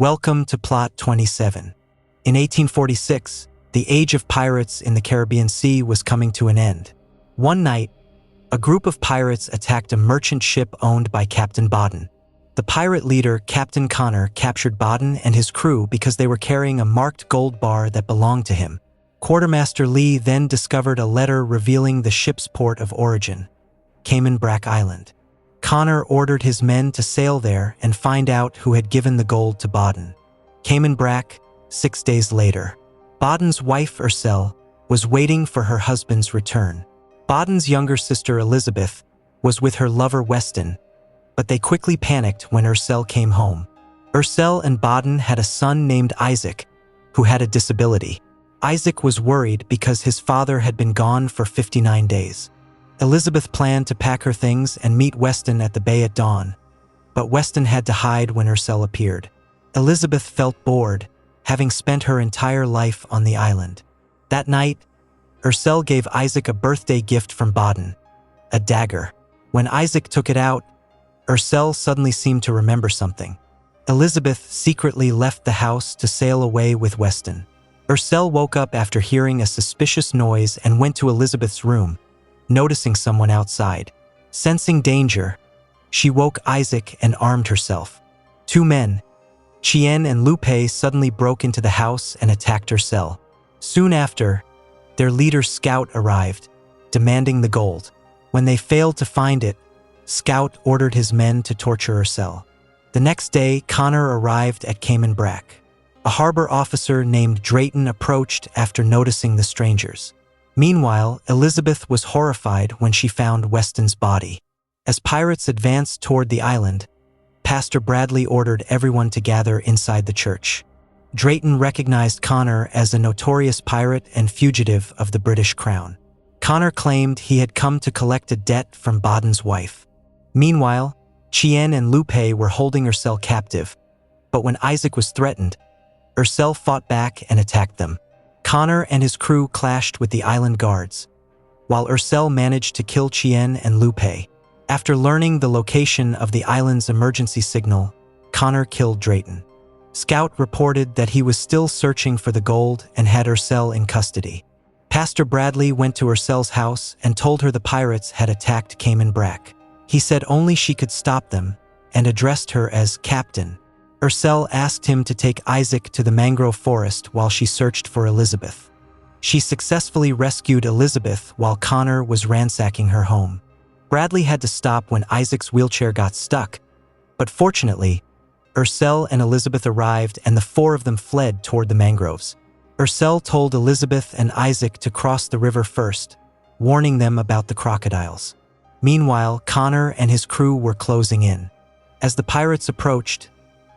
Welcome to Plot 27. In 1846, the age of pirates in the Caribbean Sea was coming to an end. One night, a group of pirates attacked a merchant ship owned by Captain Baden. The pirate leader, Captain Connor, captured Baden and his crew because they were carrying a marked gold bar that belonged to him. Quartermaster Lee then discovered a letter revealing the ship's port of origin, Cayman Brac Island. Connor ordered his men to sail there and find out who had given the gold to Baden. Cayman Brac, 6 days later. Baden's wife, Ursel, was waiting for her husband's return. Baden's younger sister, Elizabeth, was with her lover, Weston, but they quickly panicked when Ursel came home. Ursel and Baden had a son named Isaac, who had a disability. Isaac was worried because his father had been gone for 59 days. Elizabeth planned to pack her things and meet Weston at the bay at dawn, but Weston had to hide when Ursel appeared. Elizabeth felt bored, having spent her entire life on the island. That night, Ursel gave Isaac a birthday gift from Baden, a dagger. When Isaac took it out, Ursel suddenly seemed to remember something. Elizabeth secretly left the house to sail away with Weston. Ursel woke up after hearing a suspicious noise and went to Elizabeth's room, noticing someone outside. Sensing danger, she woke Isaac and armed herself. Two men, Chien and Lupe, suddenly broke into the house and attacked Ursel. Soon after, their leader Scout arrived, demanding the gold. When they failed to find it, Scout ordered his men to torture Ursel. The next day, Connor arrived at Cayman Brac. A harbor officer named Drayton approached after noticing the strangers. Meanwhile, Elizabeth was horrified when she found Weston's body. As pirates advanced toward the island, Pastor Bradley ordered everyone to gather inside the church. Drayton recognized Connor as a notorious pirate and fugitive of the British Crown. Connor claimed he had come to collect a debt from Baden's wife. Meanwhile, Chien and Lupe were holding Ursel captive, but when Isaac was threatened, Ursel fought back and attacked them. Connor and his crew clashed with the island guards, while Ursel managed to kill Chien and Lupe. After learning the location of the island's emergency signal, Connor killed Drayton. Scout reported that he was still searching for the gold and had Ursel in custody. Pastor Bradley went to Ursel's house and told her the pirates had attacked Cayman Brac. He said only she could stop them and addressed her as Captain. Ursel asked him to take Isaac to the mangrove forest while she searched for Elizabeth. She successfully rescued Elizabeth while Connor was ransacking her home. Bradley had to stop when Isaac's wheelchair got stuck, but fortunately, Ursel and Elizabeth arrived and the four of them fled toward the mangroves. Ursel told Elizabeth and Isaac to cross the river first, warning them about the crocodiles. Meanwhile, Connor and his crew were closing in. As the pirates approached,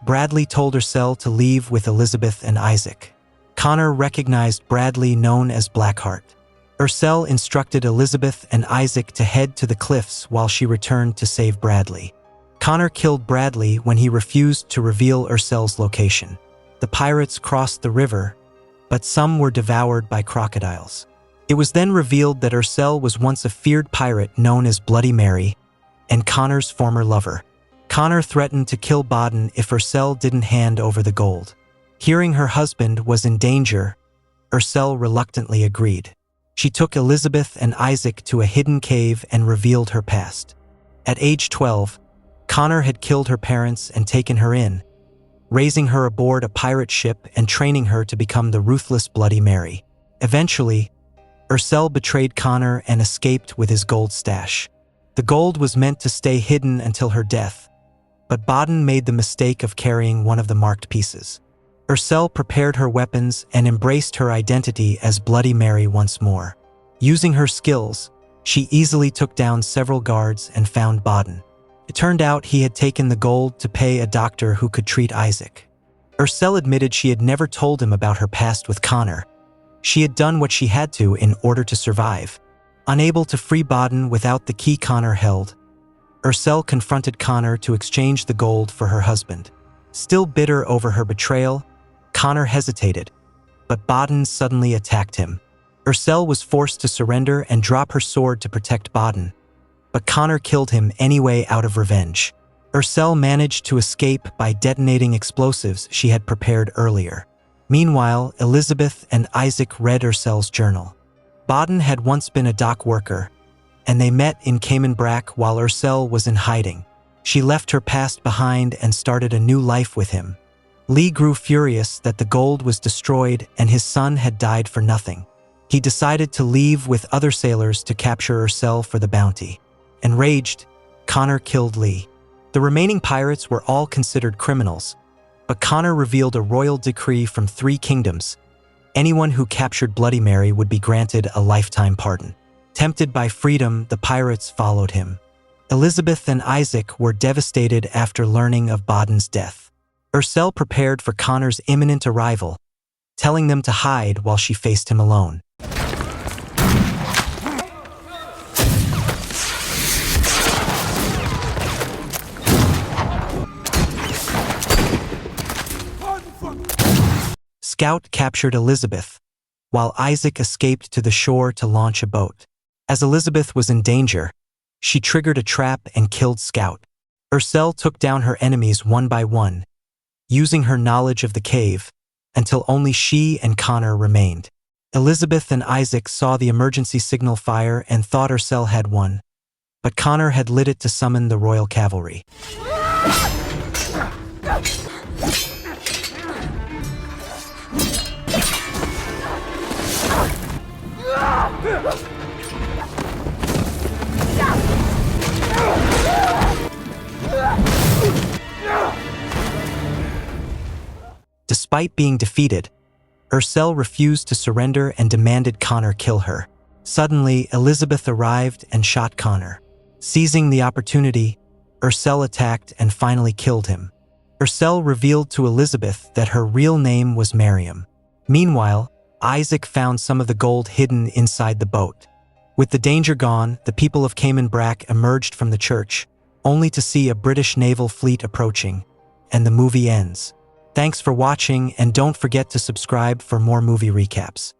Bradley told Ursel to leave with Elizabeth and Isaac. Connor recognized Bradley, known as Blackheart. Ursel instructed Elizabeth and Isaac to head to the cliffs while she returned to save Bradley. Connor killed Bradley when he refused to reveal Ursel's location. The pirates crossed the river, but some were devoured by crocodiles. It was then revealed that Ursel was once a feared pirate known as Bloody Mary and Connor's former lover. Connor threatened to kill Baden if Ursel didn't hand over the gold. Hearing her husband was in danger, Ursel reluctantly agreed. She took Elizabeth and Isaac to a hidden cave and revealed her past. At age 12, Connor had killed her parents and taken her in, raising her aboard a pirate ship and training her to become the ruthless Bloody Mary. Eventually, Ursel betrayed Connor and escaped with his gold stash. The gold was meant to stay hidden until her death, but Baden made the mistake of carrying one of the marked pieces. Ursel prepared her weapons and embraced her identity as Bloody Mary once more. Using her skills, she easily took down several guards and found Baden. It turned out he had taken the gold to pay a doctor who could treat Isaac. Ursel admitted she had never told him about her past with Connor. She had done what she had to in order to survive. Unable to free Baden without the key Connor held, Ursel confronted Connor to exchange the gold for her husband. Still bitter over her betrayal, Connor hesitated, but Baden suddenly attacked him. Ursel was forced to surrender and drop her sword to protect Baden, but Connor killed him anyway out of revenge. Ursel managed to escape by detonating explosives she had prepared earlier. Meanwhile, Elizabeth and Isaac read Ursel's journal. Baden had once been a dock worker, and they met in Caymanbrack while Ursel was in hiding. She left her past behind and started a new life with him. Lee grew furious that the gold was destroyed and his son had died for nothing. He decided to leave with other sailors to capture Ursel for the bounty. Enraged, Connor killed Lee. The remaining pirates were all considered criminals, but Connor revealed a royal decree from 3 kingdoms. Anyone who captured Bloody Mary would be granted a lifetime pardon. Tempted by freedom, the pirates followed him. Elizabeth and Isaac were devastated after learning of Baden's death. Ursel prepared for Connor's imminent arrival, telling them to hide while she faced him alone. Scout captured Elizabeth, while Isaac escaped to the shore to launch a boat. As Elizabeth was in danger, she triggered a trap and killed Scout. Ursel took down her enemies one by one, using her knowledge of the cave, until only she and Connor remained. Elizabeth and Isaac saw the emergency signal fire and thought Ursel had won, but Connor had lit it to summon the royal cavalry. Despite being defeated, Ursel refused to surrender and demanded Connor kill her. Suddenly, Elizabeth arrived and shot Connor. Seizing the opportunity, Ursel attacked and finally killed him. Ursel revealed to Elizabeth that her real name was Miriam. Meanwhile, Isaac found some of the gold hidden inside the boat. With the danger gone, the people of Caymanbrack emerged from the church, only to see a British naval fleet approaching, and the movie ends. Thanks for watching, and don't forget to subscribe for more movie recaps.